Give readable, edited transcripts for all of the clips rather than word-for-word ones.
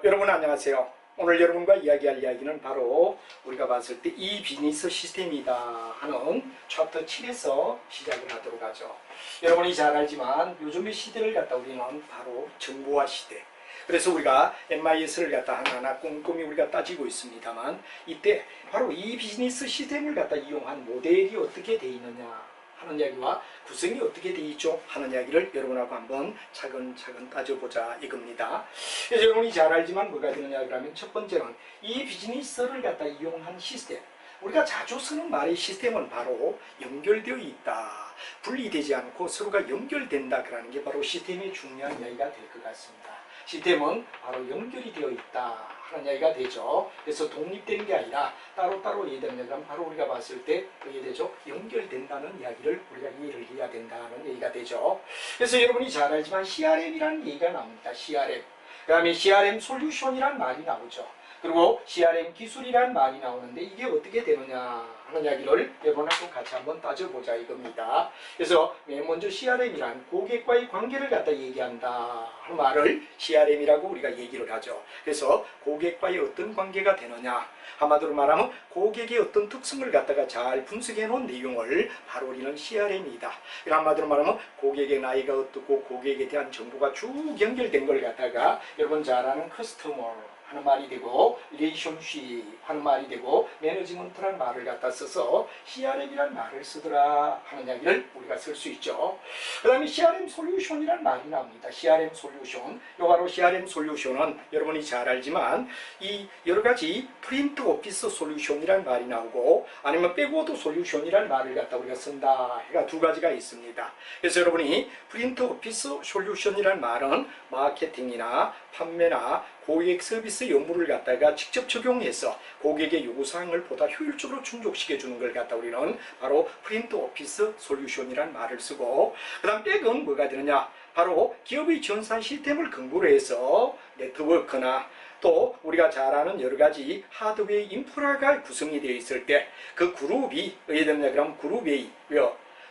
여러분 안녕하세요. 오늘 여러분과 이야기할 이야기는 바로 우리가 봤을 때 이 비즈니스 시스템이다 하는 챕터 7에서 시작을 하도록 하죠. 여러분이 잘 알지만 요즘의 시대를 갖다 우리는 바로 정보화 시대. 그래서 우리가 MIS를 갖다 하나하나 꼼꼼히 우리가 따지고 있습니다만 이때 바로 이 비즈니스 시스템을 갖다 이용한 모델이 어떻게 되어 있느냐 하는 이야기와 구성이 어떻게 되어 있죠 하는 이야기를 여러분하고 한번 차근차근 따져보자 이겁니다. 그래서 여러분이 잘 알지만 뭐가 되느냐 그러면 첫 번째는 이 비즈니스를 갖다 이용한 시스템, 우리가 자주 쓰는 말의 시스템은 바로 연결되어 있다, 분리되지 않고 서로가 연결된다 그러는 게 바로 시스템의 중요한 이야기가 될 것 같습니다. 시스템은 바로 연결이 되어 있다 하는 이야기가 되죠. 그래서 독립되는 게 아니라 따로따로 이해되는 그럼 바로 우리가 봤을 때 이해되죠. 연결된다는 이야기를 우리가 이해를 해야 된다는 얘기가 되죠. 그래서 여러분이 잘 알지만 CRM이라는 얘기가 나옵니다. CRM. 그 다음에 CRM 솔루션이라는 말이 나오죠. 그리고 CRM 기술이라는 말이 나오는데 이게 어떻게 되느냐 하는 이야기를 여러분하고 같이 한번 따져보자 이겁니다. 그래서 맨 먼저 CRM이란 고객과의 관계를 갖다 얘기한다 하는 말을 CRM이라고 우리가 얘기를 하죠. 그래서 고객과의 어떤 관계가 되느냐, 한마디로 말하면 고객의 어떤 특성을 갖다가 잘 분석해 놓은 내용을 바로 우리는 CRM이다. 한마디로 말하면 고객의 나이가 어떻고 고객에 대한 정보가 쭉 연결된 걸 갖다가 여러분 잘 아는 커스터머 하는 말이 되고 리레이션십 하는 말이 되고 매니지먼트라는 말을 갖다 써서 CRM이라는 말을 쓰더라 하는 이야기를 우리가 쓸 수 있죠. 그 다음에 CRM 솔루션이라는 말이 나옵니다. CRM 솔루션. 요 바로 CRM 솔루션은 여러분이 잘 알지만 이 여러 가지 프린트 오피스 솔루션이라는 말이 나오고 아니면 백워드 솔루션이라는 말을 갖다 우리가 쓴다 해가 두 가지가 있습니다. 그래서 여러분이 프린트 오피스 솔루션이라는 말은 마케팅이나 판매나 고객 서비스 업무를 갖다가 직접 적용해서 고객의 요구사항을 보다 효율적으로 충족시켜 주는 걸 갖다 우리는 바로 프린트 오피스 솔루션이라는 말을 쓰고, 그 다음 백은 뭐가 되느냐, 바로 기업의 전산 시스템을 근거로 해서 네트워크나 또 우리가 잘 아는 여러 가지 하드웨어 인프라가 구성이 되어 있을 때 그 그룹이 어떻게 되느냐 그러면 그룹 A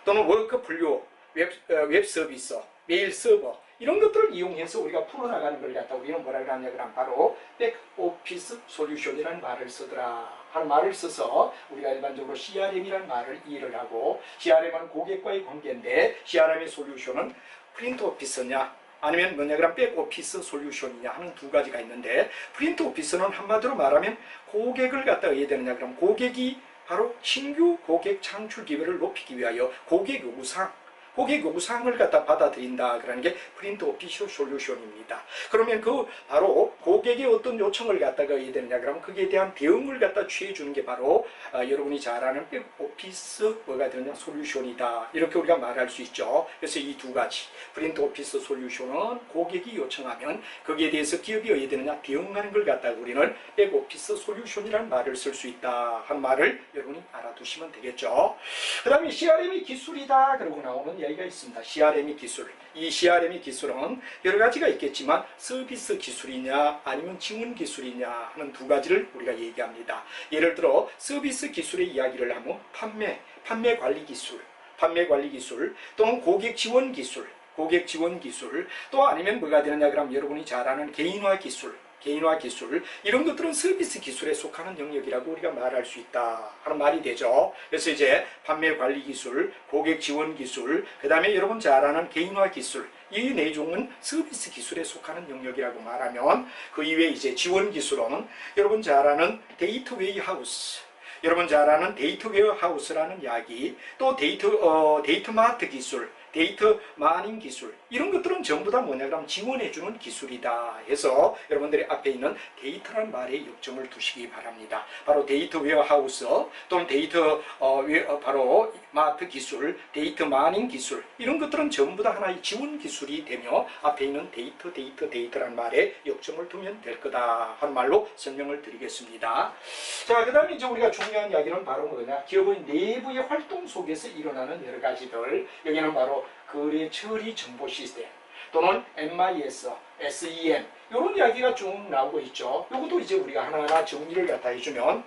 또는 워크플로 웹 서비스, 메일 서버 이런 것들을 이용해서 우리가 풀어나가는 걸 갖다 우리는 뭐라고 하냐 그러면 바로 백오피스 솔루션이라는 말을 쓰더라 하는 말을 써서 우리가 일반적으로 CRM이라는 말을 이해를 하고, CRM은 고객과의 관계인데 CRM의 솔루션은 프린트 오피스냐 아니면 뭐냐 그러면 백오피스 솔루션이냐 하는 두 가지가 있는데, 프린트 오피스는 한마디로 말하면 고객을 갖다 어떻게 되느냐 그러면 고객이 바로 신규 고객 창출 기회를 높이기 위하여 고객 요구사항을 갖다 받아들인다 그러는 게 프린트 오피스 솔루션입니다. 그러면 그 바로 고객의 어떤 요청을 갖다가 어떻게 되느냐 그러면 거기에 대한 대응을 갖다 취해 주는 게 바로 여러분이 잘 아는 백오피스 뭐가 되느냐 솔루션이다 이렇게 우리가 말할 수 있죠. 그래서 이 두 가지 프린트 오피스 솔루션은 고객이 요청하면 거기에 대해서 기업이 어떻게 되느냐 대응하는 걸 갖다가 우리는 백오피스 솔루션이라는 말을 쓸 수 있다 하는 말을 여러분이 알아두시면 되겠죠. 그 다음에 CRM이 기술이다 그러고 나오는 이야기가 있습니다. CRM이 기술. 이 CRM이 기술은 여러 가지가 있겠지만 서비스 기술이냐 아니면 지원 기술이냐 하는 두 가지를 우리가 얘기합니다. 예를 들어 서비스 기술의 이야기를 하면 판매 관리 기술 또는 고객 지원 기술 또 아니면 뭐가 되느냐 그러면 여러분이 잘 아는 개인화 기술 이런 것들은 서비스 기술에 속하는 영역이라고 우리가 말할 수 있다 하는 말이 되죠. 그래서 이제 판매 관리 기술, 고객 지원 기술, 그 다음에 여러분 잘 아는 개인화 기술 이 네 종은 서비스 기술에 속하는 영역이라고 말하면, 그 이외에 이제 지원 기술은 여러분 잘 아는 데이터 웨이하우스, 여러분 잘 아는 데이터 웨어하우스라는 이야기, 또 데이터 마트 기술, 데이터 마닝 기술 이런 것들은 전부 다 뭐냐 그러면 지원해주는 기술이다 해서 여러분들이 앞에 있는 데이터란 말에 역점을 두시기 바랍니다. 바로 데이터 웨어하우스 또는 데이터 바로 마트 기술, 데이터 마닝 기술 이런 것들은 전부 다 하나의 지원 기술이 되며 앞에 있는 데이터란 말에 역점을 두면 될 거다 하는 말로 설명을 드리겠습니다. 자, 그 다음에 이제 우리가 중요한 이야기는 바로 뭐냐, 기업의 내부의 활동 속에서 일어나는 여러 가지들, 여기는 바로 거래 처리 정보 시스템 또는 MIS, SEM 이런 이야기가 쭉 나오고 있죠. 이것도 이제 우리가 하나하나 정리를 갖다 해주면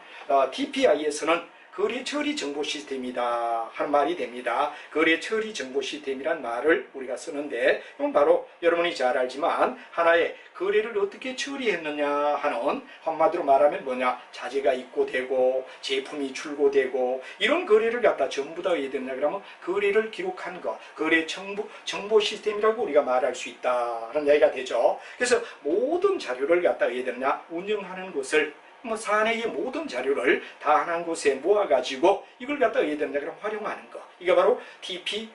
TPIS는 거래 처리 정보 시스템이다 하는 말이 됩니다. 거래 처리 정보 시스템이란 말을 우리가 쓰는데 이건 바로 여러분이 잘 알지만 하나의 거래를 어떻게 처리했느냐 하는, 한마디로 말하면 뭐냐, 자재가 입고되고 제품이 출고되고 이런 거래를 갖다 전부 다 해야 되느냐 그러면 거래를 기록한 거, 거래 정보 시스템이라고 우리가 말할 수 있다는 얘기가 되죠. 그래서 모든 자료를 갖다 해야 되느냐, 운영하는 것을 사내의 모든 자료를 다 한 곳에 모아가지고 이걸 갖다 해야 되느냐 그럼 활용하는 거, 이게 바로 TP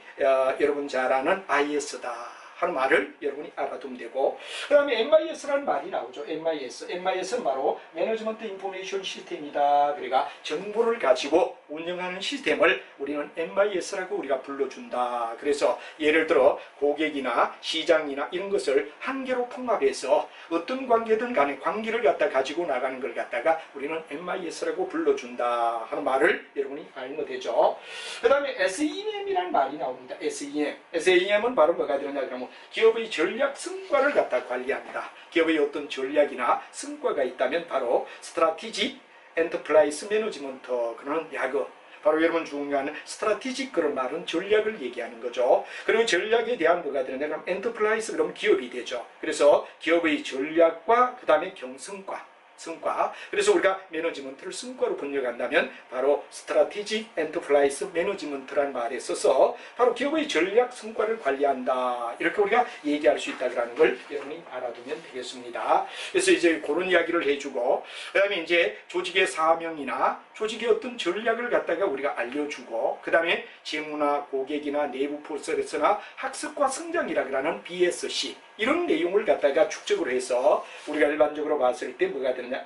여러분 잘 아는 IS다 하는 말을 여러분이 알아두면 되고, 그 다음에 MIS라는 말이 나오죠. MIS는 바로 매니지먼트 인포메이션 시스템이다. 그러니까 정보를 가지고 운영하는 시스템을 우리는 MIS라고 우리가 불러준다. 그래서 예를 들어 고객이나 시장이나 이런 것을 한 개로 통합해서 어떤 관계든 간에 관계를 갖다 가지고 나가는 걸 갖다가 우리는 MIS라고 불러준다 하는 말을 여러분이 알면 되죠. 그 다음에 SEM이라는 말이 나옵니다. SEM은 바로 뭐가 되느냐 그러면 기업의 전략 성과를 갖다 관리합니다. 기업의 어떤 전략이나 성과가 있다면 바로 스트라티지 엔터프라이즈 매니지먼트, 그런 약어, 바로 여러분 중요한 스트라티직 그런 말은 전략을 얘기하는 거죠. 그리고 전략에 대한 뭐가 되느냐 그럼 엔터프라이즈 그러면 기업이 되죠. 그래서 기업의 전략과 그 다음에 성과. 그래서 우리가 매니지먼트를 성과로 번역한다면 바로 스트라티직 엔터프라이즈 매니지먼트라는 말에 써서 바로 기업의 전략 성과를 관리한다, 이렇게 우리가 얘기할 수 있다는 걸 여러분이 알아두면 되겠습니다. 그래서 이제 그런 이야기를 해주고, 그 다음에 이제 조직의 사명이나 조직의 어떤 전략을 갖다가 우리가 알려주고, 그 다음에 재무나 고객이나 내부 프로세스나 학습과 성장이라는 BSC 이런 내용을 갖다가 축적을 해서 우리가 일반적으로 봤을 때 뭐가 되느냐,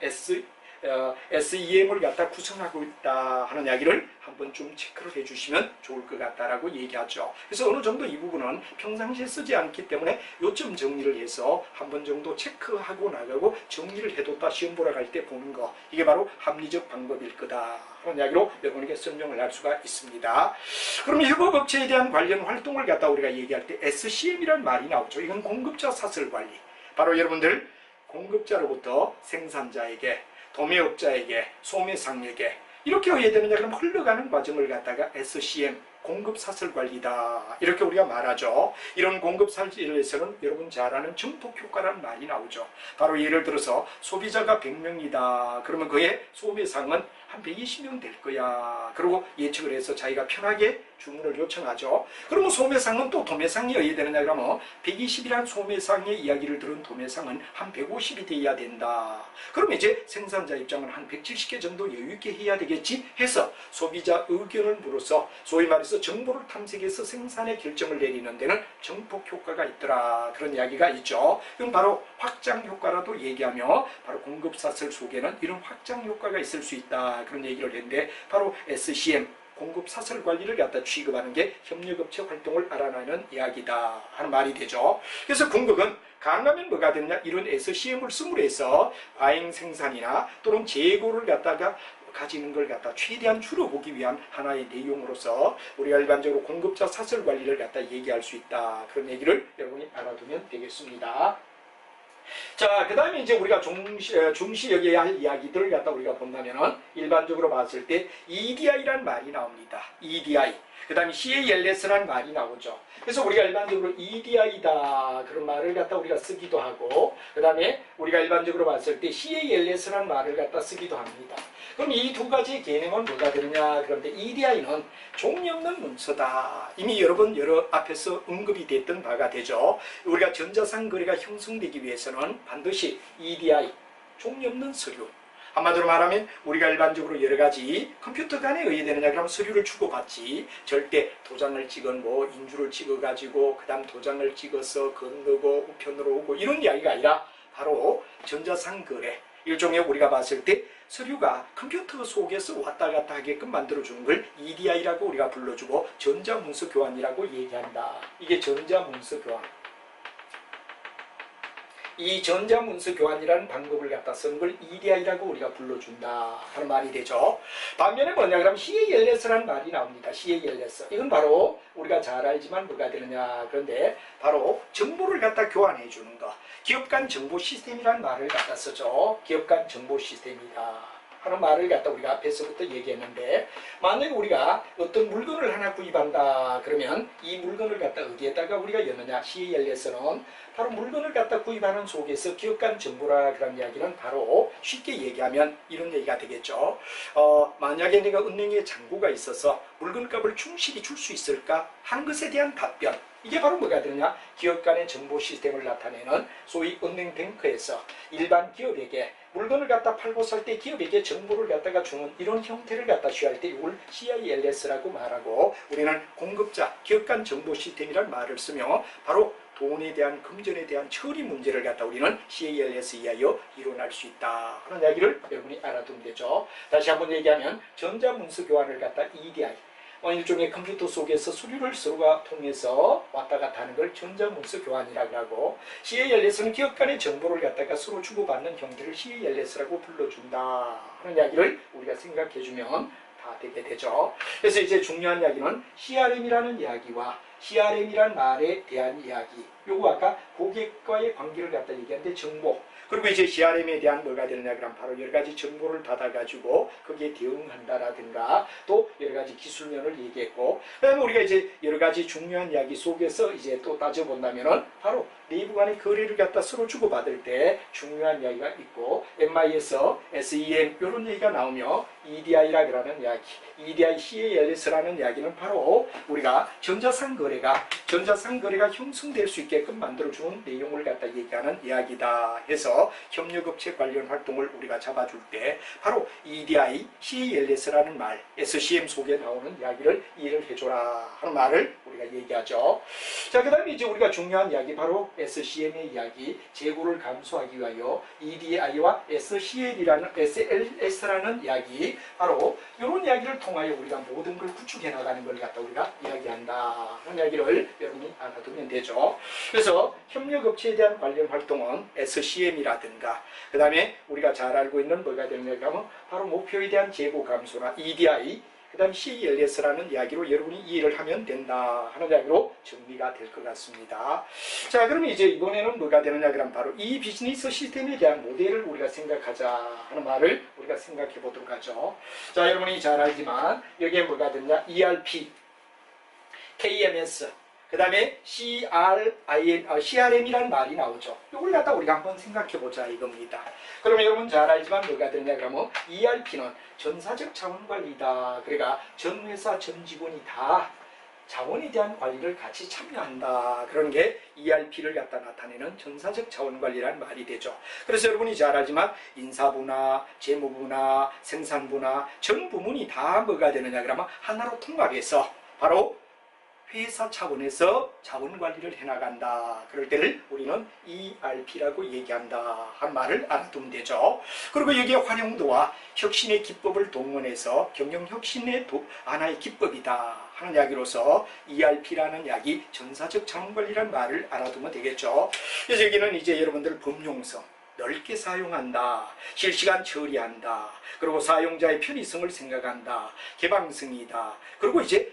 SEM을 갖다 구성하고 있다 하는 이야기를 한번 좀 체크를 해주시면 좋을 것 같다라고 얘기하죠. 그래서 어느 정도 이 부분은 평상시에 쓰지 않기 때문에 요점 정리를 해서 한 번 정도 체크하고 나가고 정리를 해뒀다 시험 보러 갈 때 보는 거, 이게 바로 합리적 방법일 거다 하는 이야기로 여러분에게 설명을 할 수가 있습니다. 그럼 협업업체에 대한 관련 활동을 갖다 우리가 얘기할 때 SCM이라는 말이 나오죠. 이건 공급자 사슬 관리, 바로 여러분들 공급자로부터 생산자에게, 도매업자에게, 소매상에게 이렇게 해야 되느냐 그럼 흘러가는 과정을 갖다가 SCM, 공급사슬관리다 이렇게 우리가 말하죠. 이런 공급사슬에서는 여러분 잘 아는 증폭효과라는 말이 나오죠. 바로 예를 들어서 소비자가 100명이다 그러면 그의 소매상은 한 120명 될 거야. 그리고 예측을 해서 자기가 편하게 주문을 요청하죠. 그러면 소매상은 또 도매상이어야 되느냐 그러면 120이란 소매상의 이야기를 들은 도매상은 한 150이 돼야 된다. 그러면 이제 생산자 입장은 한 170개 정도 여유있게 해야 되겠지 해서 소비자 의견을 물어서 소위 말해서 정보를 탐색해서 생산의 결정을 내리는 데는 정폭 효과가 있더라, 그런 이야기가 있죠. 그럼 바로 확장 효과라도 얘기하며 바로 공급사슬 속에는 이런 확장 효과가 있을 수 있다, 그런 얘기를 했는데 바로 SCM, 공급 사슬 관리를 갖다 취급하는 게 협력업체 활동을 알아내는 이야기다 하는 말이 되죠. 그래서 공급은 가능하면 뭐가 되느냐, 이런 SCM을 쓰므로 해서 과잉 생산이나 또는 재고를 갖다가 가지는 걸 갖다 최대한 줄여보기 위한 하나의 내용으로서 우리가 일반적으로 공급자 사슬 관리를 갖다 얘기할 수 있다, 그런 얘기를 여러분이 알아두면 되겠습니다. 자, 그 다음에 이제 우리가 중시 여겨야 할 이야기들을 갖다 우리가 본다면은 일반적으로 봤을 때 EDI라는 말이 나옵니다. EDI. 그 다음에 CALS라는 말이 나오죠. 그래서 우리가 일반적으로 EDI다 그런 말을 갖다 우리가 쓰기도 하고, 그 다음에 우리가 일반적으로 봤을 때 CALS라는 말을 갖다 쓰기도 합니다. 그럼 이 두 가지 개념은 뭐가 되느냐, 그런데 EDI는 종이 없는 문서다. 이미 여러 번 앞에서 언급이 됐던 바가 되죠. 우리가 전자상 거래가 형성되기 위해서는 반드시 EDI, 종이 없는 서류, 한마디로 말하면 우리가 일반적으로 여러 가지 컴퓨터 간에 의해야 되느냐 그러면 서류를 주고받지, 절대 도장을 찍은 인주를 찍어가지고 그 다음 도장을 찍어서 건너고 우편으로 오고 이런 이야기가 아니라 바로 전자상 거래, 일종의 우리가 봤을 때 서류가 컴퓨터 속에서 왔다 갔다 하게끔 만들어주는 걸 EDI라고 우리가 불러주고 전자문서 교환이라고 얘기한다. 이게 전자문서 교환. 이 전자문서 교환이라는 방법을 갖다 쓴 걸 EDI라고 우리가 불러준다 하는 말이 되죠. 반면에 뭐냐 그러면 CALS라는 말이 나옵니다. CALS. 이건 바로 우리가 잘 알지만 뭐가 되느냐, 그런데 바로 정보를 갖다 교환해 주는 거. 기업 간 정보 시스템이라는 말을 갖다 쓰죠. 기업 간 정보 시스템이다. 하는 말을 갖다 우리가 앞에서부터 얘기했는데, 만약에 우리가 어떤 물건을 하나 구입한다 그러면 이 물건을 갖다 어디에다가 우리가 여느냐, CAL에서는 바로 물건을 갖다 구입하는 속에서 기업 간 정보라 그런 이야기는 바로 쉽게 얘기하면 이런 얘기가 되겠죠. 만약에 내가 은행에 잔고가 있어서 물건값을 충실히 줄 수 있을까 하는 것에 대한 답변, 이게 바로 뭐가 되느냐, 기업 간의 정보 시스템을 나타내는 소위 은행 뱅크에서 일반 기업에게 물건을 갖다 팔고 살 때 기업에게 정보를 갖다가 주는 이런 형태를 갖다 취할 때 이걸 CILS라고 말하고, 우리는 공급자 기업 간 정보 시스템이라는 말을 쓰며 바로 돈에 대한 금전에 대한 처리 문제를 갖다 우리는 CALS에 의하여 이뤄낼 수 있다 하는 이야기를 여러분이 알아두면 되죠. 다시 한번 얘기하면 전자문서 교환을 갖다 EDI, 일종의 컴퓨터 속에서 수류를 서로가 통해서 왔다 갔다 하는 걸 전자문서 교환이라고 하고, CALS는 기업 간의 정보를 갖다가 서로 주고받는 형태를 CALS라고 불러준다 하는 이야기를 우리가 생각해주면 다 되게 되죠. 그래서 이제 중요한 이야기는 CRM이라는 이야기와 CRM이란 말에 대한 이야기, 요거 아까 고객과의 관계를 갖다 얘기하는데 정보, 그리고 이제 CRM에 대한 뭐가 되느냐 그럼 바로 여러 가지 정보를 받아가지고 거기에 대응한다라든가 또 여러 가지 기술면을 얘기했고, 그다음에 우리가 이제 여러 가지 중요한 이야기 속에서 이제 또 따져본다면은 바로 내부 간의 거래를 갖다 서로 주고받을 때 중요한 이야기가 있고, MIS, SEM 이런 얘기가 나오며 EDI라 그러는 이야기, EDI, CALS라는 이야기는 바로 우리가 전자상 거래가 형성될 수 있게끔 만들어주는 내용을 갖다 얘기하는 이야기다 해서 협력업체 관련 활동을 우리가 잡아줄 때 바로 EDI, CALS라는 말, SCM 속에 나오는 이야기를 이해를 해줘라 하는 말을 우리가 얘기하죠. 자, 그 다음에 이제 우리가 중요한 이야기 바로 SCM의 이야기, 재고를 감소하기 위하여 EDI와 SLS라는 이야기, 바로 이런 이야기를 통하여 우리가 모든 걸 구축해 나가는 걸 갖다 우리가 이야기한다 하는 이야기를 여러분이 알아두면 되죠. 그래서 협력업체에 대한 관련 활동은 SCM이라든가 그 다음에 우리가 잘 알고 있는 뭐가 되느냐 하면 바로 목표에 대한 재고 감소나 EDI, 그 다음 CALS라는 이야기로 여러분이 이해를 하면 된다 하는 이야기로 정리가 될 것 같습니다. 자, 그러면 이제 이번에는 뭐가 되느냐 그럼 바로 이 비즈니스 시스템에 대한 모델을 우리가 생각하자 하는 말을 우리가 생각해 보도록 하죠. 자, 여러분이 잘 알지만 여기에 뭐가 되느냐, ERP, KMS, 그 다음에 CRM이라는 말이 나오죠. 이걸 갖다 우리가 한번 생각해 보자 이겁니다. 그러면 여러분 잘 알지만 뭐가 되느냐 그러면 ERP는 전사적 자원 관리다. 그러니까 전 회사 전 직원이 다 자원에 대한 관리를 같이 참여한다. 그런 게 ERP를 갖다 나타내는 전사적 자원 관리라는 말이 되죠. 그래서 여러분이 잘 알지만 인사부나 재무부나 생산부나 전 부문이 다 뭐가 되느냐 그러면 하나로 통합해서 바로 회사 차원에서 자원 관리를 해나간다. 그럴 때를 우리는 ERP라고 얘기한다 하는 말을 알아두면 되죠. 그리고 여기에 활용도와 혁신의 기법을 동원해서 경영 혁신의 하나의 기법이다 하는 이야기로서 ERP라는 이야기, 전사적 자원 관리라는 말을 알아두면 되겠죠. 그래서 여기는 이제 여러분들 범용성, 넓게 사용한다, 실시간 처리한다, 그리고 사용자의 편의성을 생각한다, 개방성이다, 그리고 이제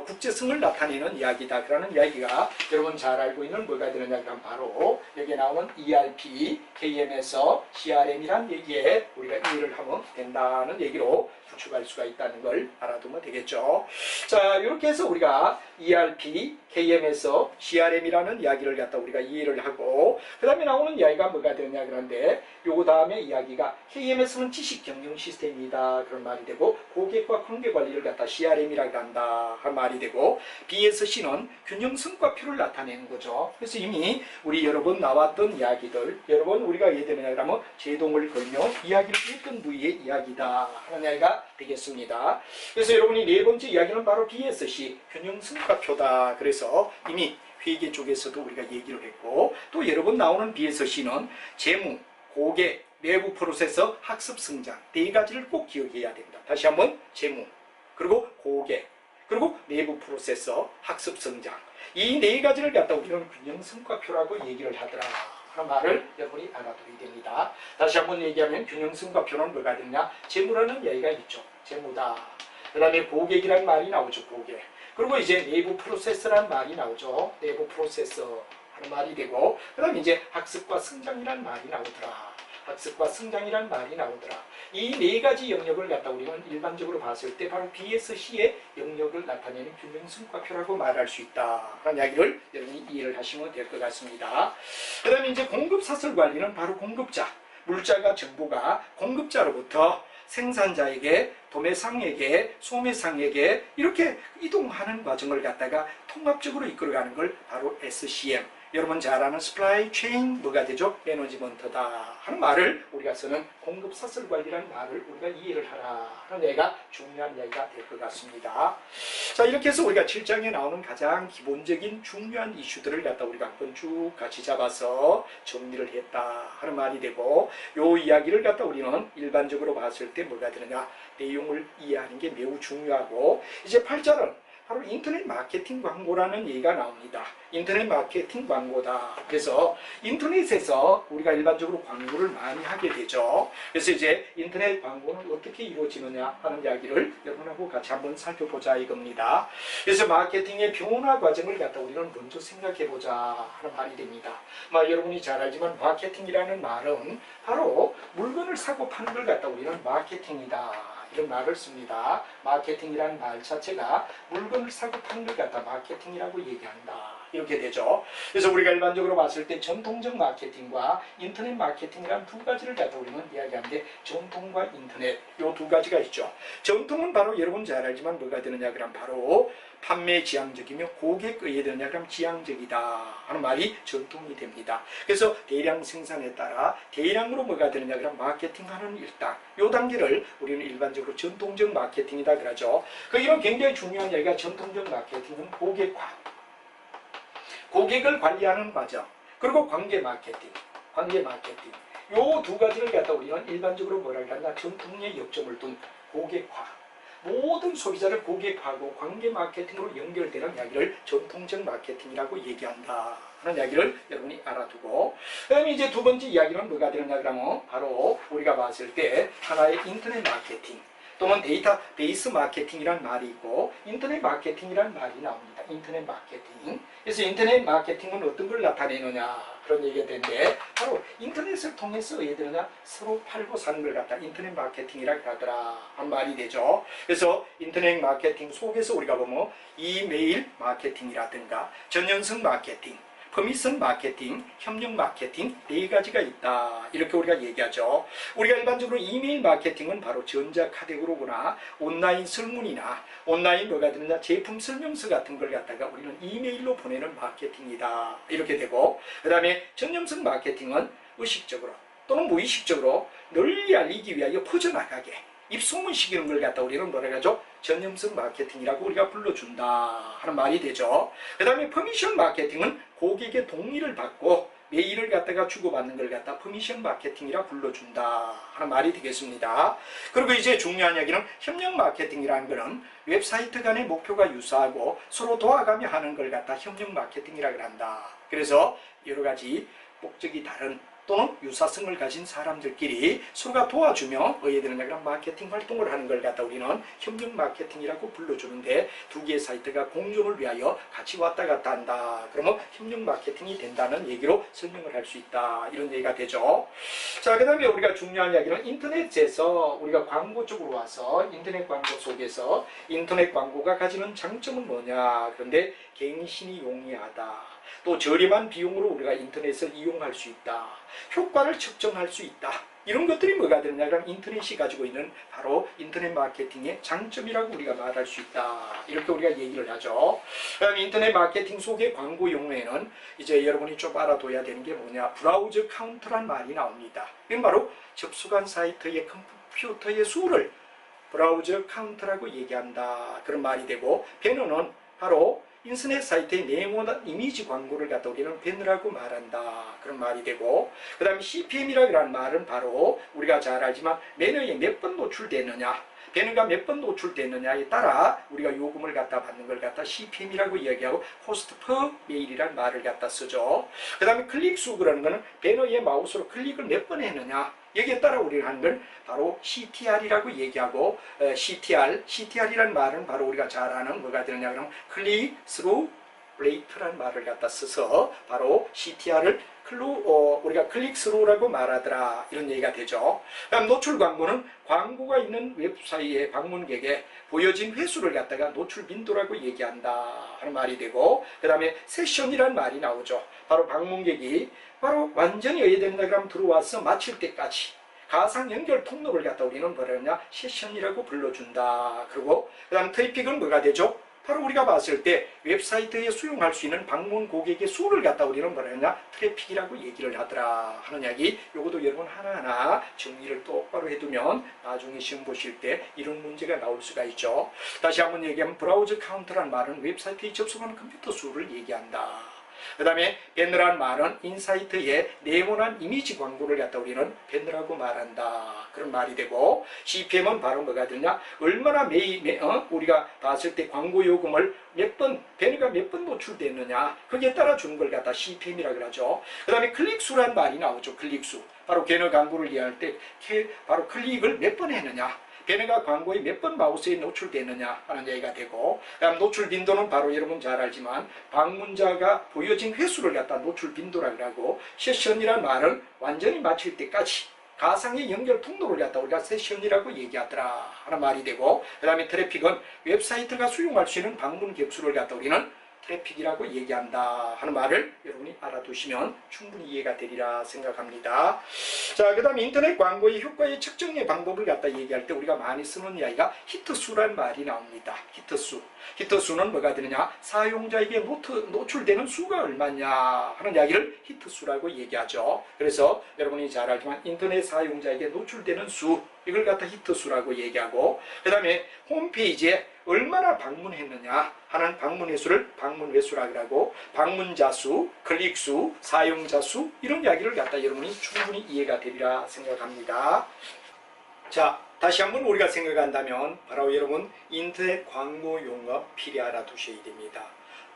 국제성을 나타내는 이야기다. 그러는 이야기가 여러분 잘 알고 있는 뭐가 되느냐 그럼 바로 여기에 나오는 ERP, KMS, CRM이란 얘기에 우리가 이해를 하면 된다는 얘기로 추측할 수가 있다는 걸 알아두면 되겠죠. 자, 이렇게 해서 우리가 ERP, KMS, CRM이라는 이야기를 갖다 우리가 이해를 하고, 그 다음에 나오는 이야기가 뭐가 되느냐 그런데 요거 다음에 이야기가 KMS는 지식 경영 시스템이다 그런 말이 되고, 고객과 관계 관리를 갖다 CRM이라고 한다 한 말이 되고, BSC는 균형 성과표를 나타내는 거죠. 그래서 이미 우리 여러 번 나왔던 이야기들, 여러 번 우리가 예를 들면 그러면 제동을 걸며 이야기를 했던 부위의 이야기다 하는 이야기가 되겠습니다. 그래서 여러분이 네 번째 이야기는 바로 BSC, 균형 성과표다. 그래서 이미 회계 쪽에서도 우리가 얘기를 했고, 또 여러 번 나오는 BSC는 재무, 고객, 내부 프로세서, 학습 성장 네 가지를 꼭 기억해야 됩니다. 다시 한번 재무, 그리고 고객, 그리고 내부 프로세서, 학습 성장, 이 네 가지를 갖다 우리는 균형 성과표라고 얘기를 하더라 하는 말을 여러분이 알아둬야 됩니다. 다시 한번 얘기하면 균형 성과표는 뭐가 되느냐, 재무라는 이야기가 있죠. 재무다. 그 다음에 고객이라는 말이 나오죠. 고객. 그리고 이제 내부 프로세서라는 말이 나오죠. 내부 프로세서 하는 말이 되고, 그 다음에 이제 학습과 성장이라는 말이 나오더라 학습과 성장이란 말이 나오더라. 이 네 가지 영역을 갖다 우리는 일반적으로 봤을 때 바로 BSC의 영역을 나타내는 균형 성과표라고 말할 수 있다. 라는 이야기를 여러분이 이해를 하시면 될 것 같습니다. 그 다음에 이제 공급 사슬 관리는 바로 공급자, 물자가 정보가 공급자로부터 생산자에게, 도매상에게, 소매상에게 이렇게 이동하는 과정을 갖다가 통합적으로 이끌어가는 걸 바로 SCM, 여러분 잘 아는 스플라이 체인 뭐가 되죠? 매니지먼트다 하는 말을 우리가 쓰는 공급 사슬 관리라는 말을 우리가 이해를 하라 하는 얘기가 중요한 얘기가 될 것 같습니다. 자, 이렇게 해서 우리가 7장에 나오는 가장 기본적인 중요한 이슈들을 갖다 우리가 한번 쭉 같이 잡아서 정리를 했다 하는 말이 되고, 요 이야기를 갖다 우리는 일반적으로 봤을 때 뭐가 되느냐, 내용을 이해하는 게 매우 중요하고, 이제 8절은 바로 인터넷 마케팅 광고라는 얘기가 나옵니다. 인터넷 마케팅 광고다. 그래서 인터넷에서 우리가 일반적으로 광고를 많이 하게 되죠. 그래서 이제 인터넷 광고는 어떻게 이루어지느냐 하는 이야기를 여러분하고 같이 한번 살펴보자 이겁니다. 그래서 마케팅의 변화 과정을 갖다 우리는 먼저 생각해보자 하는 말이 됩니다. 여러분이 잘 알지만 마케팅이라는 말은 바로 물건을 사고 파는 걸 갖다 우리는 마케팅이다 이런 말을 씁니다. 마케팅이라는 말 자체가 물건을 사고 파는 걸 갖다 마케팅이라고 얘기한다. 이렇게 되죠. 그래서 우리가 일반적으로 봤을 때 전통적 마케팅과 인터넷 마케팅이라는 두 가지를 갖다 우리는 이야기하는데, 전통과 인터넷 이 두 가지가 있죠. 전통은 바로 여러분 잘 알지만 뭐가 되느냐 그럼 바로 판매 지향적이며 고객 의해 되느냐 그럼 지향적이다 하는 말이 전통이 됩니다. 그래서 대량 생산에 따라 대량으로 뭐가 되느냐 그럼 마케팅하는 일단 요 단계를 우리는 일반적으로 전통적 마케팅이다 그러죠. 이런 굉장히 중요한 얘기가 전통적 마케팅은 고객화, 고객을 관리하는 과정, 그리고 관계 마케팅 요 두 가지를 갖다 우리는 일반적으로 뭐라 그러나 전통의 역점을 둔 고객화, 모든 소비자를 고객화하고 관계 마케팅으로 연결되는 이야기를 전통적 마케팅이라고 얘기한다 하는 이야기를 여러분이 알아두고, 그 다음에 이제 두 번째 이야기는 뭐가 되느냐 그러면 바로 우리가 봤을 때 하나의 인터넷 마케팅 또는 데이터베이스 마케팅이란 말이 있고 인터넷 마케팅이란 말이 나옵니다. 인터넷 마케팅. 그래서 인터넷 마케팅은 어떤 걸 나타내느냐 그런 얘기가 되는데, 바로 인터넷을 통해서 얘들은 서로 팔고 사는 걸 갖다 인터넷 마케팅이라고 하더라 한 말이 되죠. 그래서 인터넷 마케팅 속에서 우리가 보면 이메일 마케팅이라든가 전연성 마케팅, 퍼미션 마케팅, 협력 마케팅 네 가지가 있다 이렇게 우리가 얘기하죠. 우리가 일반적으로 이메일 마케팅은 바로 전자카테고리나 온라인 설문이나 온라인 뭐가 되느냐 제품 설명서 같은 걸 갖다가 우리는 이메일로 보내는 마케팅이다 이렇게 되고, 그 다음에 전염성 마케팅은 의식적으로 또는 무의식적으로 널리 알리기 위하여 퍼져나가게 입소문시키는 걸 갖다 우리는 뭐라 하죠? 전염성 마케팅이라고 우리가 불러준다 하는 말이 되죠. 그 다음에 퍼미션 마케팅은 고객의 동의를 받고 메일을 갖다가 주고받는 걸 갖다 퍼미션 마케팅이라 불러준다 하는 말이 되겠습니다. 그리고 이제 중요한 이야기는 협력 마케팅이라는 것은 웹사이트 간의 목표가 유사하고 서로 도와가며 하는 걸 갖다 협력 마케팅이라고 한다. 그래서 여러 가지 목적이 다른 또는 유사성을 가진 사람들끼리 서로가 도와주며 어디에 되느냐 그런 마케팅 활동을 하는 걸 갖다 우리는 협력 마케팅이라고 불러주는데, 두 개의 사이트가 공존을 위하여 같이 왔다 갔다 한다. 그러면 협력 마케팅이 된다는 얘기로 설명을 할 수 있다. 이런 얘기가 되죠. 자, 그 다음에 우리가 중요한 이야기는 인터넷에서 우리가 광고 쪽으로 와서 인터넷 광고 속에서 인터넷 광고가 가지는 장점은 뭐냐. 그런데 갱신이 용이하다. 또 저렴한 비용으로 우리가 인터넷을 이용할 수 있다. 효과를 측정할 수 있다. 이런 것들이 뭐가 되느냐 그럼 인터넷이 가지고 있는 바로 인터넷 마케팅의 장점이라고 우리가 말할 수 있다. 이렇게 우리가 얘기를 하죠. 그다음 인터넷 마케팅 속의 광고 용어에는 이제 여러분이 좀 알아둬야 되는 게 뭐냐, 브라우저 카운트란 말이 나옵니다. 이건 바로 접속한 사이트의 컴퓨터의 수를 브라우저 카운트라고 얘기한다. 그런 말이 되고, 배너는 바로 인터넷 사이트의 네모난 이미지 광고를 갖다 우리는 배너라고 말한다. 그런 말이 되고, 그 다음에 CPM이라는 말은 바로 우리가 잘 알지만 매너에 몇 번 노출되느냐, 배너가 몇 번 노출되느냐에 따라 우리가 요금을 갖다 받는 걸 갖다 CPM이라고 이야기하고 코스트 퍼 메일이라는 말을 갖다 쓰죠. 그 다음에 클릭수 그러는 거는 배너에 마우스로 클릭을 몇 번 했느냐, 여기에 따라 우리가 하는 건 바로 CTR이라고 얘기하고, CTR이라는 말은 바로 우리가 잘 아는 뭐가 되느냐 그러면 클릭 스루 레이트라는 말을 갖다 써서 바로 CTR을 우리가 클릭스루라고 말하더라 이런 얘기가 되죠. 그다음 노출 광고는 광고가 있는 웹사이트의 방문객에 보여진 횟수를 갖다가 노출 빈도라고 얘기한다 하는 말이 되고, 그 다음에 세션이란 말이 나오죠. 바로 방문객이 바로 완전히 의해된다 그러면 들어와서 마칠 때까지 가상 연결 통로를 갖다 우리는 뭐라 하냐, 세션이라고 불러준다. 그리고 그 다음 트래픽은 뭐가 되죠? 바로 우리가 봤을 때 웹사이트에 수용할 수 있는 방문 고객의 수를 갖다 우리는 뭐라 하냐, 트래픽이라고 얘기를 하더라 하는 이야기. 요것도 여러분 하나하나 정리를 똑바로 해두면 나중에 시험 보실 때 이런 문제가 나올 수가 있죠. 다시 한번 얘기하면 브라우저 카운트란 말은 웹사이트에 접속하는 컴퓨터 수를 얘기한다. 그 다음에 배너란 말은 인사이트에 네모난 이미지 광고를 갖다 우리는 배너라고 말한다 그런 말이 되고, CPM은 바로 뭐가 되냐, 얼마나 우리가 봤을 때 광고 요금을 배너가 몇 번 노출됐느냐 거기에 따라 주는 걸 갖다 CPM이라고 그러죠. 그 다음에 클릭수란 말이 나오죠. 클릭수, 바로 배너 광고를 이해할 때 바로 클릭을 몇 번 했느냐, 배너가 광고에 몇 번 마우스에 노출되느냐 하는 얘기가 되고, 그다음 노출 빈도는 바로 여러분 잘 알지만 방문자가 보여진 횟수를 갖다 노출 빈도라고 하고, 세션이란 말은 완전히 마칠 때까지 가상의 연결 통로를 갖다 우리가 세션이라고 얘기하더라 하는 말이 되고, 그 다음에 트래픽은 웹사이트가 수용할 수 있는 방문 객수를 갖다 우리는 트래픽이라고 얘기한다 하는 말을 여러분이 알아두시면 충분히 이해가 되리라 생각합니다. 자, 그 다음에 인터넷 광고의 효과의 측정의 방법을 갖다 얘기할 때 우리가 많이 쓰는 이야기가 히트수란 말이 나옵니다. 히트수. 히트수는 뭐가 되느냐, 사용자에게 노출되는 수가 얼마냐 하는 이야기를 히트수라고 얘기하죠. 그래서 여러분이 잘 알지만 인터넷 사용자에게 노출되는 수, 이걸 갖다 히트수라고 얘기하고, 그 다음에 홈페이지에 얼마나 방문했느냐 하는 방문 횟수를 방문 횟수라고 하고, 방문자 수, 클릭 수, 사용자 수, 이런 이야기를 갖다 여러분이 충분히 이해가 되리라 생각합니다. 자, 다시 한번 우리가 생각한다면 바로 여러분 인터넷 광고 용어 필히 알아두셔야 됩니다.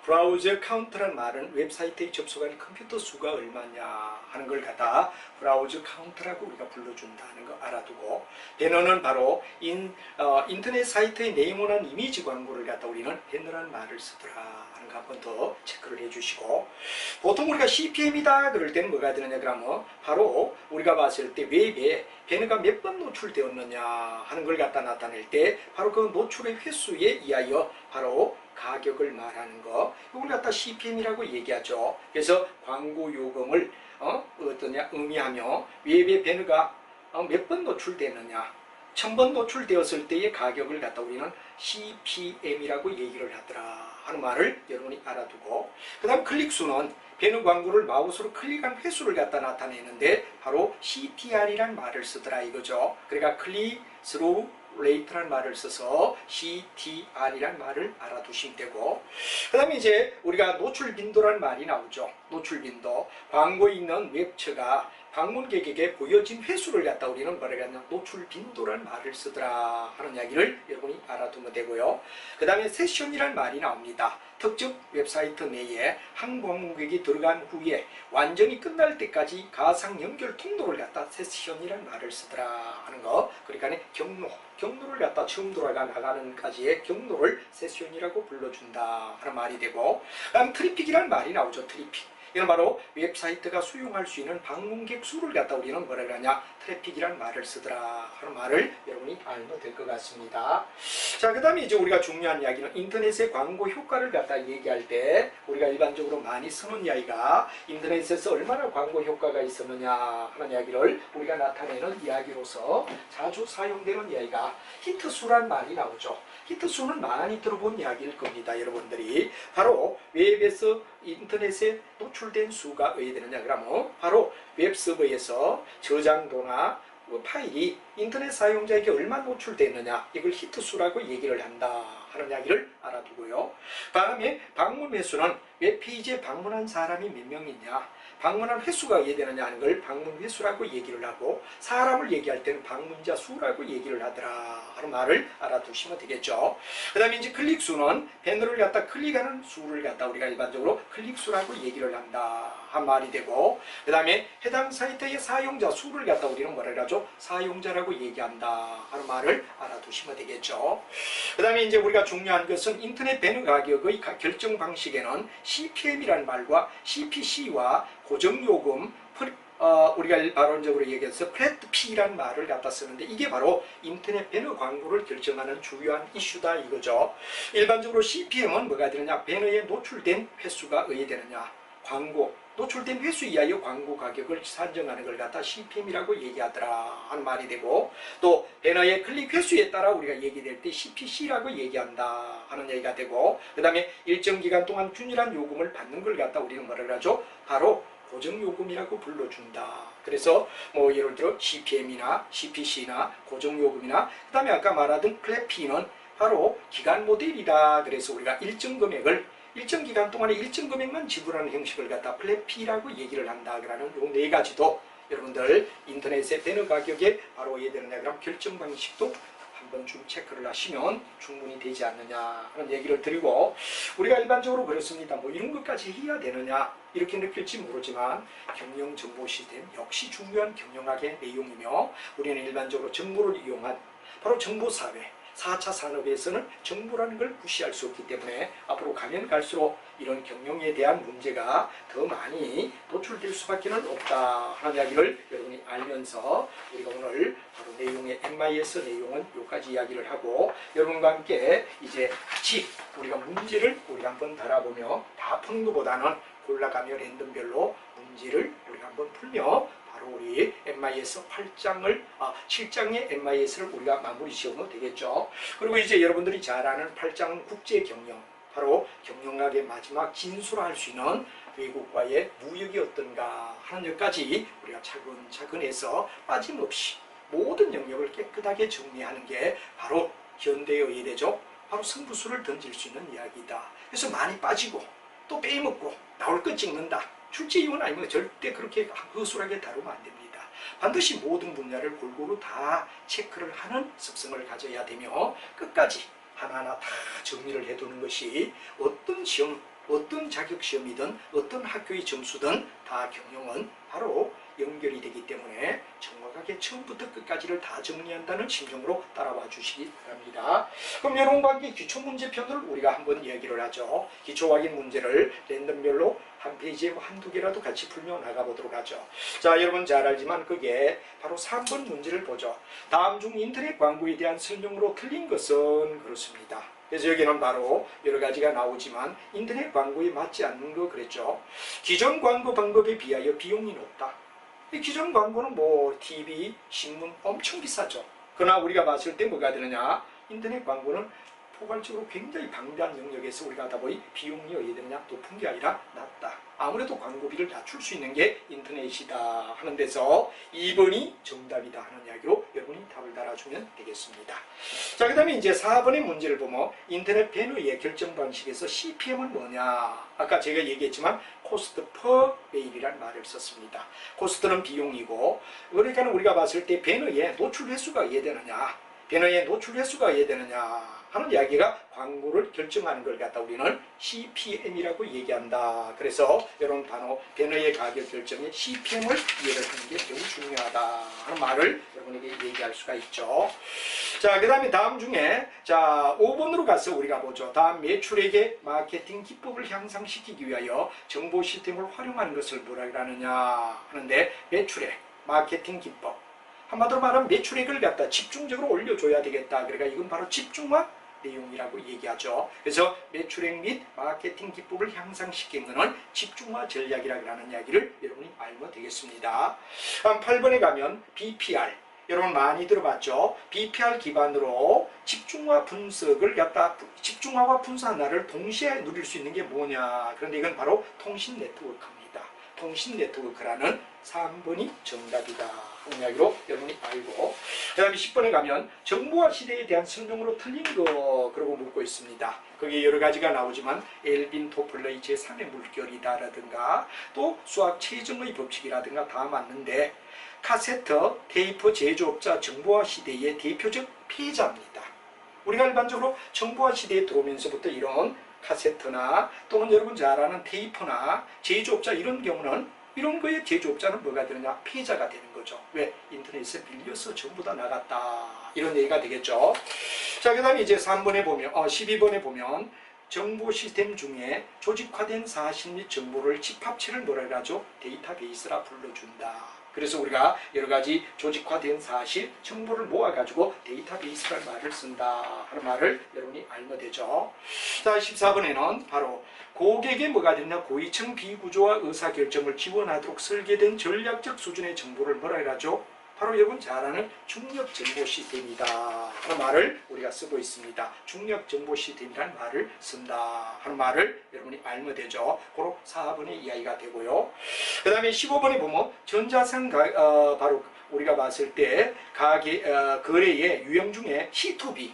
브라우저 카운트란 말은 웹사이트에 접속한 컴퓨터 수가 얼마냐 하는 걸 갖다 브라우저 카운트라고 우리가 불러준다는 거 알아두고, 배너는 바로 인터넷 사이트의 네모난 이미지 광고를 갖다 우리는 배너란 말을 쓰더라 하는 거 한 번 더 체크를 해주시고, 보통 우리가 CPM이다 그럴 때는 뭐가 되느냐 그러면 바로 우리가 봤을 때 웹에 배너가 몇 번 노출되었느냐 하는 걸 갖다 나타낼 때 바로 그 노출의 횟수에 의하여 바로 가격을 말하는 거, 이걸 갖다 CPM이라고 얘기하죠. 그래서 광고 요금을 의미하며 웹의 배너가 몇 번 노출되느냐, 1000번 노출되었을 때의 가격을 갖다 우리는 CPM이라고 얘기를 하더라 하는 말을 여러분이 알아두고, 그 다음 클릭수는 배너 광고를 마우스로 클릭한 횟수를 갖다 나타내는데 바로 CTR이란 말을 쓰더라 이거죠. 그러니까 클릭 스루 레이트라는 말을 써서 CTR이란 말을 알아두시면 되고, 그 다음에 이제 우리가 노출 빈도라는 말이 나오죠. 노출 빈도, 광고에 있는 웹처가 방문객에게 보여진 횟수를 갖다 우리는 뭐라고 하냐, 노출 빈도라는 말을 쓰더라 하는 이야기를 여러분이 알아두면 되고요. 그 다음에 세션이라는 말이 나옵니다. 특정 웹사이트 내에 한 방문객이 들어간 후에 완전히 끝날 때까지 가상 연결 통로를 갖다 세션이라는 말을 쓰더라 하는 거. 그러니까 경로를 갖다 처음 나가는까지의 경로를 세션이라고 불러준다 하는 말이 되고, 그다음 트래픽이라는 말이 나오죠. 트래픽. 이건 바로 웹사이트가 수용할 수 있는 방문객 수를 갖다 우리는 뭐라고 하냐, 트래픽이란 말을 쓰더라 하는 말을 여러분이 알면 될 것 같습니다. 자, 그 다음에 이제 우리가 중요한 이야기는 인터넷의 광고 효과를 갖다 얘기할 때 우리가 일반적으로 많이 쓰는 이야기가 인터넷에서 얼마나 광고 효과가 있었느냐 하는 이야기를 우리가 나타내는 이야기로서 자주 사용되는 이야기가 히트수란 말이 나오죠. 히트수는 많이 들어본 이야기일 겁니다. 여러분들이 바로 웹에서 인터넷에 노출된 수가 왜 되느냐 그러면 바로 웹서버에서 저장도나 파일이 인터넷 사용자에게 얼마 노출되느냐, 이걸 히트수라고 얘기를 한다 하는 이야기를 알아두고요. 다음에 방문 횟수는 웹페이지에 방문한 사람이 몇 명이냐, 방문한 횟수가 이해되느냐 하는 걸 방문 횟수라고 얘기를 하고, 사람을 얘기할 때는 방문자 수라고 얘기를 하더라 하는 말을 알아두시면 되겠죠. 그 다음에 이제 클릭수는 배너를 갖다 클릭하는 수를 갖다 우리가 일반적으로 클릭수라고 얘기를 한다 한 말이 되고, 그 다음에 해당 사이트의 사용자 수를 갖다 우리는 뭐라 하죠? 사용자라고 얘기한다 하는 말을 알아두시면 되겠죠. 그 다음에 이제 우리가 중요한 것은 인터넷 배너 가격의 결정 방식에는 CPM이라는 말과 CPC와 고정요금, 우리가 일반적으로 얘기해서 플랫 피라는 말을 갖다 쓰는데 이게 바로 인터넷 배너 광고를 결정하는 중요한 이슈다 이거죠. 일반적으로 CPM은 뭐가 되느냐? 배너에 노출된 횟수가 의해되느냐? 광고 노출된 횟수 이하의 광고 가격을 산정하는 걸 갖다 CPM이라고 얘기하더라 하는 말이 되고, 또 배너의 클릭 횟수에 따라 우리가 얘기될 때 CPC라고 얘기한다 하는 얘기가 되고, 그 다음에 일정 기간 동안 균일한 요금을 받는 걸 갖다 우리는 뭐를 하죠? 바로 고정요금이라고 불러준다. 그래서 뭐 예를 들어 CPM이나 CPC나 고정요금이나 그 다음에 아까 말하던 플랫피는 바로 기간 모델이다. 그래서 우리가 일정 금액을 일정 기간 동안에 일정 금액만 지불하는 형식을 갖다 플랫피라고 얘기를 한다. 그러는 요 네 가지도 여러분들 인터넷의 배너 가격에 바로 이해되느냐 그럼 결정 방식도 한번 좀 체크를 하시면 충분히 되지 않느냐 하는 얘기를 드리고, 우리가 일반적으로 그렇습니다. 뭐 이런 것까지 해야 되느냐 이렇게 느낄지 모르지만 경영 정보 시스템 역시 중요한 경영학의 내용이며, 우리는 일반적으로 정보를 이용한 바로 정보사회 4차 산업에서는 정보라는 걸 무시할 수 없기 때문에 앞으로 가면 갈수록 이런 경영에 대한 문제가 더 많이 노출될 수밖에 없다 하는 이야기를 여러분이 알면서 우리가 오늘 바로 내용의 MIS 내용은 여기까지 이야기를 하고, 여러분과 함께 이제 같이 우리가 문제를 우리가 한번 달아보며 다 푸는 것보다는 골라가며 랜덤별로 문제를 우리가 한번 풀며 바로 우리 MIS 7장의 MIS를 우리가 마무리 지으면 되겠죠. 그리고 이제 여러분들이 잘 아는 8장 국제경영, 바로 경영학의 마지막 진술할 수 있는 외국과의 무역이 어떤가 하는 것까지 우리가 차근차근 해서 빠짐없이 모든 영역을 깨끗하게 정리하는 게 바로 현대의 의대죠. 바로 승부수를 던질 수 있는 이야기다. 그래서 많이 빠지고 또 빼먹고 나올 것 찍는다. 출제위원 아니면 절대 그렇게 허술하게 다루면 안 됩니다. 반드시 모든 분야를 골고루 다 체크를 하는 습성을 가져야 되며 끝까지 하나하나 다 정리를 해두는 것이 어떤 시험, 어떤 자격시험이든 어떤 학교의 점수든 다 경영은 바로 연결이 되기 때문에 정확하게 처음부터 끝까지를 다 정리한다는 심정으로 따라와 주시기 바랍니다. 그럼 여러분과 함께 기초문제편을 우리가 한번 이야기를 하죠. 기초확인 문제를 랜덤별로 한 페이지에 한두 개라도 같이 풀며 나가보도록 하죠. 자, 여러분 잘 알지만 그게 바로 3번 문제를 보죠. 다음 중 인터넷 광고에 대한 설명으로 틀린 것은 그렇습니다. 그래서 여기는 바로 여러 가지가 나오지만 인터넷 광고에 맞지 않는 거 그랬죠. 기존 광고 방법에 비하여 비용이 높다. 이 기존 광고는 뭐 TV, 신문 엄청 비싸죠. 그러나 우리가 봤을 때 뭐가 되느냐? 인터넷 광고는 포괄적으로 굉장히 방대한 영역에서 우리가 하다 보니 비용이 어디에 되느냐? 높은 게 아니라 낮다. 아무래도 광고비를 낮출 수 있는 게 인터넷이다 하는 데서 2번이 정답이다 하는 이야기로 여러분이 답을 달아주면 되겠습니다. 자, 그 다음에 이제 4번의 문제를 보면 인터넷 배너의 결정 방식에서 CPM은 뭐냐? 아까 제가 얘기했지만 코스트 퍼 메일이라는 말을 썼습니다. 코스트는 비용이고, 그러니까 우리가 봤을 때 배너의 노출 횟수가 이해되느냐? 배너의 노출 횟수가 이해되느냐? 하는 이야기가 광고를 결정하는 걸 갖다 우리는 CPM이라고 얘기한다. 그래서 여러분 단어 배너의 가격 결정에 CPM을 이해를 하는 게 매우 중요하다 하는 말을 여러분에게 얘기할 수가 있죠. 자, 그 다음에 다음 중에 자 5번으로 가서 우리가 보죠. 다음 매출액의 마케팅 기법을 향상시키기 위하여 정보 시스템을 활용하는 것을 뭐라 그러느냐 하는데, 매출액, 마케팅 기법, 한마디로 말하면 매출액을 갖다 집중적으로 올려줘야 되겠다. 그러니까 이건 바로 집중화 내용이라고 얘기하죠. 그래서 매출액 및 마케팅 기법을 향상시키는 것은 집중화 전략이라고 하는 이야기를 여러분이 알면 되겠습니다. 8번에 가면 BPR, 여러분 많이 들어봤죠? BPR 기반으로 집중화 분석을 갖다 집중화와 분석 하나를 동시에 누릴 수 있는 게 뭐냐? 그런데 이건 바로 통신 네트워크입니다. 통신 네트워크라는 3번이 정답이다 하는 이야기로 여러분이 알고, 그 다음에 10번에 가면 정보화 시대에 대한 설명으로 틀린 거 그러고 묻고 있습니다. 거기에 여러 가지가 나오지만 엘빈 토플러의 제3의 물결이다라든가 또 수학 최정의 법칙이라든가 다 맞는데, 카세트, 테이프 제조업자 정보화 시대의 대표적 피해자입니다. 우리가 일반적으로 정보화 시대에 들어오면서부터 이런 카세트나 또는 여러분 잘 아는 테이프나 제조업자 이런 경우는 이런 거의 제조업자는 뭐가 되느냐? 피해자가 되는 거죠. 왜? 인터넷에 밀려서 전부 다 나갔다. 이런 얘기가 되겠죠. 자, 그 다음에 이제 3번에 보면, 12번에 보면 정보 시스템 중에 조직화된 사실 및 정보를 집합체를 뭐라 하죠? 데이터베이스라 불러준다. 그래서 우리가 여러 가지 조직화된 사실, 정보를 모아가지고 데이터베이스라는 말을 쓴다 하는 말을 여러분이 알면 되죠. 자, 14번에는 바로 고객의 뭐가 되냐? 고위층 비구조와 의사결정을 지원하도록 설계된 전략적 수준의 정보를 뭐라 하죠? 바로 여러분 잘 아는 중력정보 시스템이다 하는 말을 우리가 쓰고 있습니다. 중력정보 시스템이라는 말을 쓴다 하는 말을 여러분이 알면 되죠. 그로 4번의 이야기가 되고요. 그 다음에 15번에 보면 전자상 바로 우리가 봤을 때 거래의 유형 중에 C2B,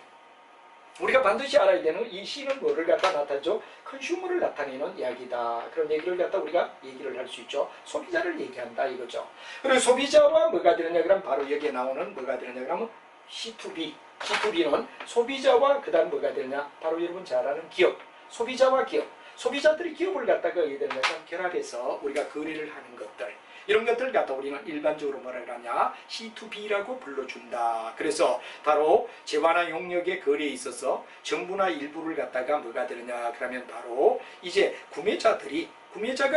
우리가 반드시 알아야 되는 이 C는 뭐를 갖다 나타내죠? 컨슈머를 나타내는 이야기다. 그런 얘기를 갖다 우리가 얘기를 할 수 있죠. 소비자를 얘기한다 이거죠. 그리고 소비자와 뭐가 되느냐 그러면 바로 여기에 나오는 뭐가 되느냐 그러면 C2B. C2B는 소비자와 그 다음 뭐가 되느냐? 바로 여러분 잘 아는 기업. 소비자와 기업. 소비자들이 기업을 갖다가 결합해서 우리가 거래를 하는 것들. 이런 것들을 갖다 우리는 일반적으로 뭐라 그러냐? C2B라고 불러준다. 그래서 바로 재화나 용역의 거래에 있어서 정부나 일부를 갖다가 뭐가 되느냐? 그러면 바로 이제 구매자가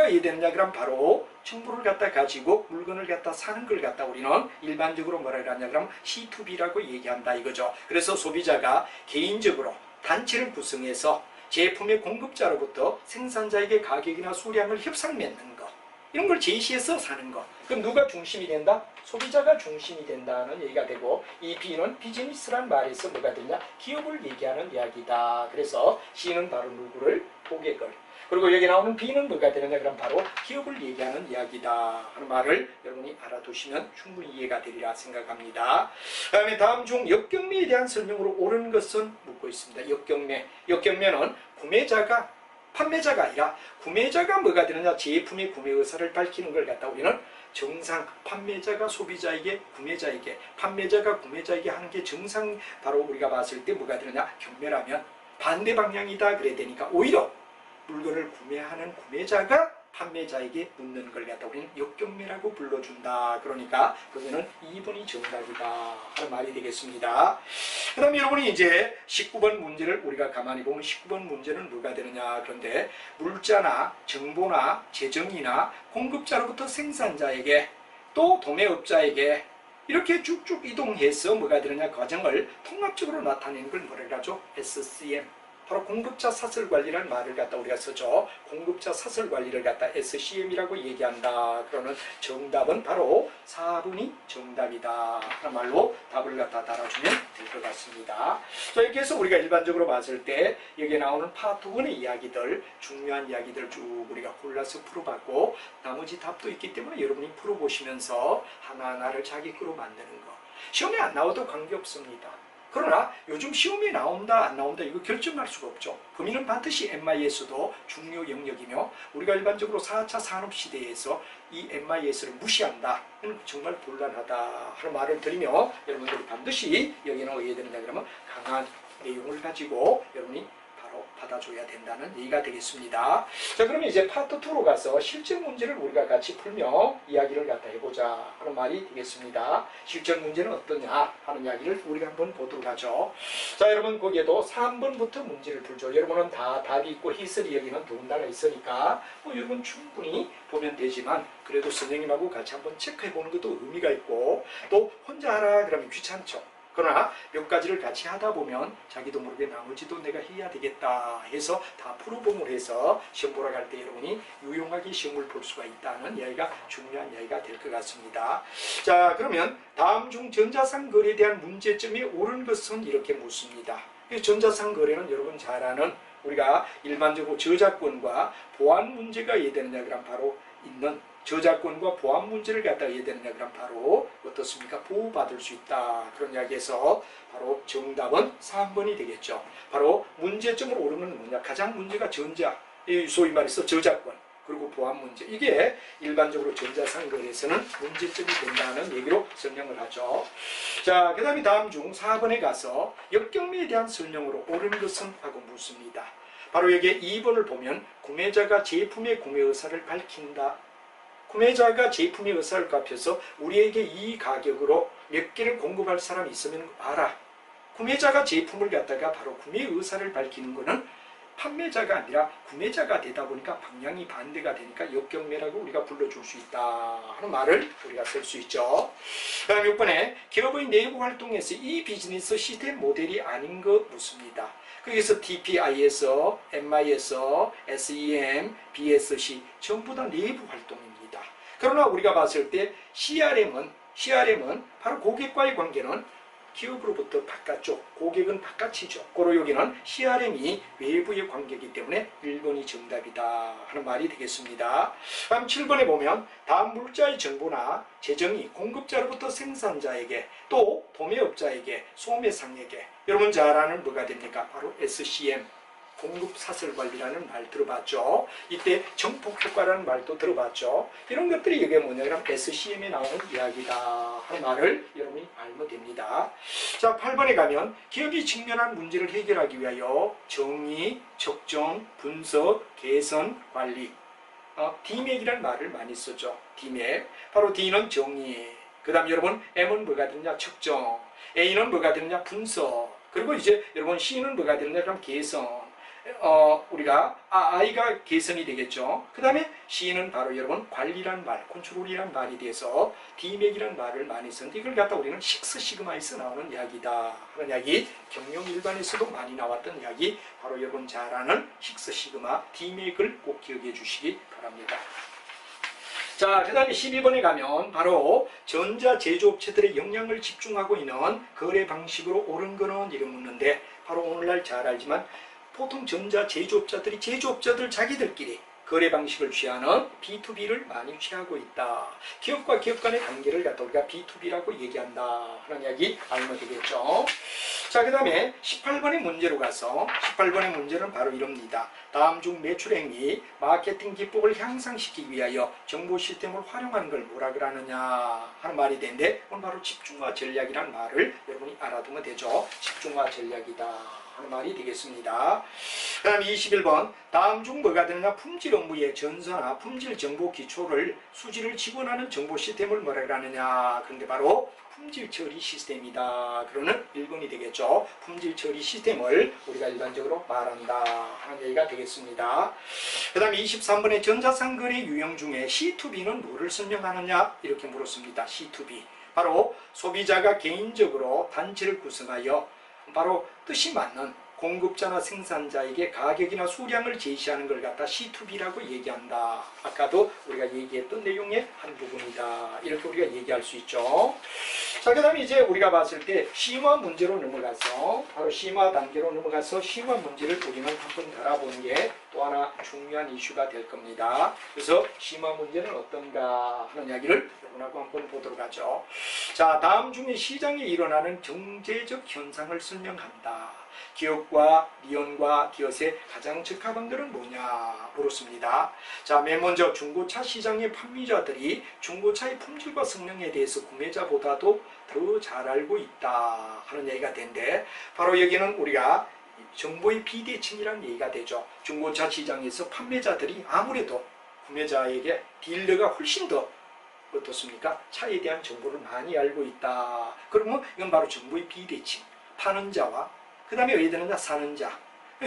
어떻게 되느냐? 그럼 바로 정보를 갖다 가지고 물건을 갖다 사는 걸 갖다 우리는 일반적으로 뭐라 그러냐? 그럼 C2B라고 얘기한다 이거죠. 그래서 소비자가 개인적으로 단체를 구성해서 제품의 공급자로부터 생산자에게 가격이나 수량을 협상 맺는 거. 이런 걸 제시해서 사는 거. 그럼 누가 중심이 된다? 소비자가 중심이 된다는 얘기가 되고, 이 B는 비즈니스란 말에서 뭐가 되냐? 기업을 얘기하는 이야기다. 그래서 C는 바로 누구를? 고객을. 그리고 여기 나오는 B는 뭐가 되느냐? 그럼 바로 기업을 얘기하는 이야기다 하는 말을 여러분이 알아두시면 충분히 이해가 되리라 생각합니다. 그 다음에 다음 중 역경매에 대한 설명으로 옳은 것은 묻고 있습니다. 역경매는 판매자가 아니라 구매자가 뭐가 되느냐? 제품의 구매 의사를 밝히는 걸 갖다 우리는 정상, 판매자가 소비자에게, 구매자에게, 판매자가 구매자에게 하는 게 정상, 바로 우리가 봤을 때 뭐가 되느냐? 경매라면 반대 방향이다 그래야 되니까 오히려 물건을 구매하는 구매자가 판매자에게 묻는 걸 갖다 우리는 역경매라고 불러준다. 그러니까 그거는 2번이 정답이다 하는 말이 되겠습니다. 그 다음에 여러분이 이제 19번 문제를 우리가 가만히 보면 19번 문제는 뭐가 되느냐? 그런데 물자나 정보나 재정이나 공급자로부터 생산자에게 또 도매업자에게 이렇게 쭉쭉 이동해서 뭐가 되느냐? 과정을 통합적으로 나타내는 걸 뭐라 하죠? SCM. 바로 공급자 사슬 관리라는 말을 갖다 우리가 쓰죠. 공급자 사슬 관리를 갖다 SCM이라고 얘기한다. 그러는 정답은 바로 4번이 정답이다 하는 말로 답을 갖다 달아주면 될 것 같습니다. 자, 이렇게 해서 우리가 일반적으로 봤을 때 여기에 나오는 파트 1의 이야기들, 중요한 이야기들 쭉 우리가 골라서 풀어봤고, 나머지 답도 있기 때문에 여러분이 풀어보시면서 하나하나를 자기 거로 만드는 거. 시험에 안 나와도 관계없습니다. 그러나 요즘 시험에 나온다 안 나온다 이거 결정할 수가 없죠. 범위는 반드시 MIS도 중요 영역이며, 우리가 일반적으로 4차 산업시대에서 이 MIS를 무시한다. 이는 정말 곤란하다 하는 말을 드리며, 여러분들이 반드시 여기는 어디에 되느냐 그러면 강한 내용을 가지고 여러분이 바로 받아줘야 된다는 얘기가 되겠습니다. 자, 그러면 이제 파트 2로 가서 실전 문제를 우리가 같이 풀며 이야기를 갖다 해보자 하는 말이 되겠습니다. 실전 문제는 어떠냐 하는 이야기를 우리가 한번 보도록 하죠. 자, 여러분 거기에도 3번부터 문제를 풀죠. 여러분은 다 답이 있고 히스리 여기는 더군다나 있으니까 여러분 충분히 보면 되지만, 그래도 선생님하고 같이 한번 체크해 보는 것도 의미가 있고, 또 혼자 하라 그러면 귀찮죠. 그러나 몇 가지를 같이 하다 보면 자기도 모르게 나머지도 내가 해야 되겠다 해서 다 풀어봄을 해서 시험 보러 갈 때 여러분이 유용하게 시험을 볼 수가 있다는 이야기가 중요한 이야기가 될 것 같습니다. 자, 그러면 다음 중 전자상 거래에 대한 문제점이 옳은 것은 이렇게 묻습니다. 전자상 거래는 여러분 잘 아는 우리가 일반적으로 저작권과 보안 문제가 예되느냐 그럼 바로 있는 저작권과 보안 문제를 갖다가 이해되느냐 그럼 바로 어떻습니까? 보호받을 수 있다. 그런 이야기에서 바로 정답은 3번이 되겠죠. 바로 문제점으로 오르는 뭐냐? 가장 문제가 소위 말해서 저작권 그리고 보안 문제. 이게 일반적으로 전자상거래에서는 문제점이 된다는 얘기로 설명을 하죠. 자, 그 다음에 다음 중 4번에 가서 역경매에 대한 설명으로 옳은 것은 하고 묻습니다. 바로 여기에 2번을 보면 구매자가 제품의 구매 의사를 밝힌다. 구매자가 제품의 의사를 밝혀서 우리에게 이 가격으로 몇 개를 공급할 사람이 있으면 알아. 구매자가 제품을 갖다가 바로 구매 의사를 밝히는 것은 판매자가 아니라 구매자가 되다 보니까 방향이 반대가 되니까 역경매라고 우리가 불러줄 수 있다 하는 말을 우리가 쓸 수 있죠. 다음 6번에 기업의 내부 활동에서 이 비즈니스 시스템 모델이 아닌 것 묻습니다. 거기서 TPIS, MIS, SEM, BSC 전부 다 내부 활동입니다. 그러나 우리가 봤을 때 CRM은 바로 고객과의 관계는 기업으로부터 바깥쪽, 고객은 바깥이죠. 고로 여기는 CRM이 외부의 관계이기 때문에 1번이 정답이다 하는 말이 되겠습니다. 다음 7번에 보면 다음 물자의 정보나 재정이 공급자로부터 생산자에게 또 도매업자에게 소매상에게 여러분 잘 아는 뭐가 됩니까? 바로 SCM. 공급사슬관리라는 말 들어봤죠. 이때 정폭효과라는 말도 들어봤죠. 이런 것들이 이게 뭐냐면 SCM에 나오는 이야기다 하는 말을 여러분이 알면 됩니다. 자, 8번에 가면 기업이 직면한 문제를 해결하기 위하여 정의, 측정, 분석, 개선, 관리 D맥이라는 말을 많이 쓰죠. D맥. 바로 D는 정의. 그 다음 여러분 M은 뭐가 되느냐? 측정. A는 뭐가 되느냐? 분석. 그리고 이제 여러분 C는 뭐가 되느냐? 그럼 개선. 우리가 I가 개선이 되겠죠. 그 다음에 C는 바로 여러분 관리란 말, 컨트롤이란 말이 돼서 D맥이란 말을 많이 쓰는데 이걸 갖다 우리는 식스 시그마에서 나오는 이야기다 하는 이야기, 경영 일반에서도 많이 나왔던 이야기, 바로 여러분 잘 아는 식스 시그마 D맥을 꼭 기억해 주시기 바랍니다. 자, 그 다음에 12번에 가면 바로 전자 제조업체들의 역량을 집중하고 있는 거래 방식으로 옳은 거는 이를 묻는데 바로 오늘날 잘 알지만 보통 전자 제조업자들 자기들끼리 거래 방식을 취하는 B2B를 많이 취하고 있다. 기업과 기업 간의 관계를 갖다 우리가 B2B라고 얘기한다 하는 이야기 알면 되겠죠. 자, 그 다음에 18번의 문제로 가서 18번의 문제는 바로 이럽니다. 다음 중 매출액 및 마케팅 기법을 향상시키기 위하여 정보 시스템을 활용하는 걸 뭐라 그러느냐 하는 말이 되는데 오늘 바로 집중화 전략이라는 말을 여러분이 알아두면 되죠. 집중화 전략이다 하는 말이 되겠습니다. 그 다음 21번 다음 중 뭐가 되느냐? 품질 업무의 전서나 품질 정보 기초를 수지를 지원하는 정보 시스템을 뭐라 그러느냐? 그런데 바로 품질 처리 시스템이다. 그러는 1번이 되겠죠. 품질 처리 시스템을 우리가 일반적으로 말한다 하는 얘기가 되겠습니다. 그 다음에 23번에 전자상거래 유형 중에 C2B는 뭐를 설명하느냐? 이렇게 물었습니다. C2B. 바로 소비자가 개인적으로 단체를 구성하여 바로 뜻이 맞는 공급자나 생산자에게 가격이나 수량을 제시하는 걸 갖다 C2B라고 얘기한다. 아까도 우리가 얘기했던 내용의 한 부분이다. 이렇게 우리가 얘기할 수 있죠. 자, 그 다음에 이제 우리가 봤을 때 심화 문제로 넘어가서 바로 심화 단계로 넘어가서 심화 문제를 우리는 한번 달아보는 게 또 하나 중요한 이슈가 될 겁니다. 그래서 심화 문제는 어떤가 하는 이야기를 여러분하고 한번 보도록 하죠. 자, 다음 중에 시장에 일어나는 경제적 현상을 설명한다. 기업과 리언과 디엇의 가장 적합한 것은 뭐냐 물었습니다. 자, 맨 먼저 중고차 시장의 판매자들이 중고차의 품질과 성능에 대해서 구매자보다도 더 잘 알고 있다 하는 얘기가 되는데 바로 여기는 우리가 정보의 비대칭이라는 얘기가 되죠. 중고차 시장에서 판매자들이 아무래도 구매자에게 딜러가 훨씬 더 어떻습니까? 차에 대한 정보를 많이 알고 있다. 그러면 이건 바로 정보의 비대칭. 파는 자와 그 다음에 왜 되느냐? 사는 자.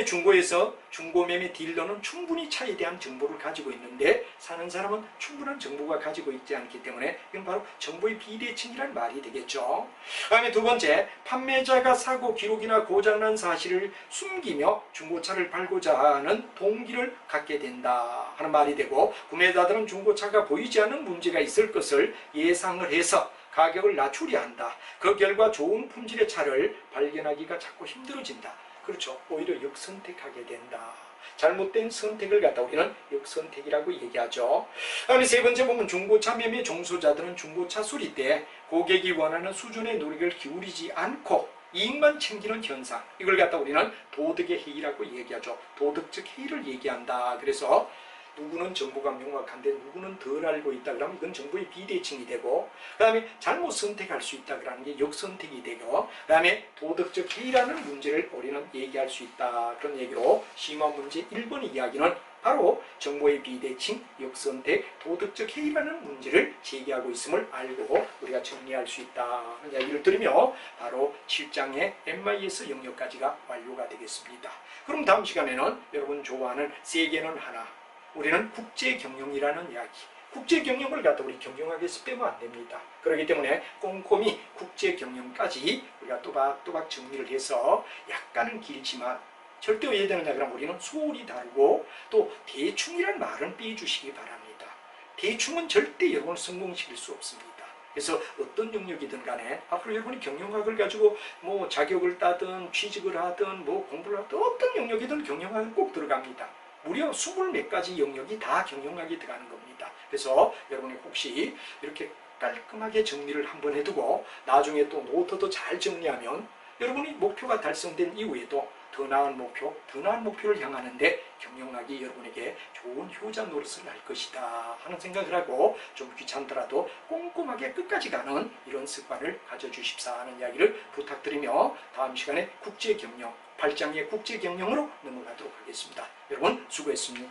중고에서 중고매매 딜러는 충분히 차에 대한 정보를 가지고 있는데 사는 사람은 충분한 정보가 가지고 있지 않기 때문에 이건 바로 정보의 비대칭이라는 말이 되겠죠. 그 다음에 두 번째, 판매자가 사고 기록이나 고장난 사실을 숨기며 중고차를 팔고자 하는 동기를 갖게 된다 하는 말이 되고 구매자들은 중고차가 보이지 않는 문제가 있을 것을 예상을 해서 가격을 낮추려 한다. 그 결과 좋은 품질의 차를 발견하기가 자꾸 힘들어진다. 그렇죠. 오히려 역선택하게 된다. 잘못된 선택을 갖다 우리는 역선택이라고 얘기하죠. 다음에 세 번째 보면 중고차 매매 종소자들은 중고차 수리 때 고객이 원하는 수준의 노력을 기울이지 않고 이익만 챙기는 현상. 이걸 갖다 우리는 도덕의 해이라고 얘기하죠. 도덕적 해이를 얘기한다. 그래서 누구는 정보가 명확한데 누구는 덜 알고 있다 그러면 이건 정보의 비대칭이 되고 그 다음에 잘못 선택할 수 있다 그러는 게 역선택이 되고 그 다음에 도덕적 해이라는 문제를 우리는 얘기할 수 있다 그런 얘기로 심화 문제 1번의 이야기는 바로 정보의 비대칭, 역선택, 도덕적 해이라는 문제를 제기하고 있음을 알고 우리가 정리할 수 있다 하는 이야기를 들으며 바로 7장의 MIS 영역까지가 완료가 되겠습니다. 그럼 다음 시간에는 여러분 좋아하는 세계는 하나, 우리는 국제경영이라는 이야기, 국제경영을 갖다 우리 경영학에서 빼면 안 됩니다. 그렇기 때문에 꼼꼼히 국제경영까지 우리가 또박또박 정리를 해서 약간은 길지만 절대 왜 해야 되느냐 그러면 우리는 소홀히 다루고 또 대충이란 말은 빼주시기 바랍니다. 대충은 절대 여러분을 성공시킬 수 없습니다. 그래서 어떤 영역이든 간에 앞으로 여러분이 경영학을 가지고 뭐 자격을 따든 취직을 하든 뭐 공부를 하든 어떤 영역이든 경영학은 꼭 들어갑니다. 무려 20몇 가지 영역이 다 경영학이 들어가는 겁니다. 그래서 여러분이 혹시 이렇게 깔끔하게 정리를 한번 해두고 나중에 또 노트도 잘 정리하면 여러분이 목표가 달성된 이후에도 더 나은 목표를 향하는데 경영학이 여러분에게 좋은 효자 노릇을 할 것이다 하는 생각을 하고 좀 귀찮더라도 꼼꼼하게 끝까지 가는 이런 습관을 가져주십사 하는 이야기를 부탁드리며 다음 시간에 국제경영, 8장의 국제경영으로 넘어가도록 하겠습니다. 여러분 수고했습니다.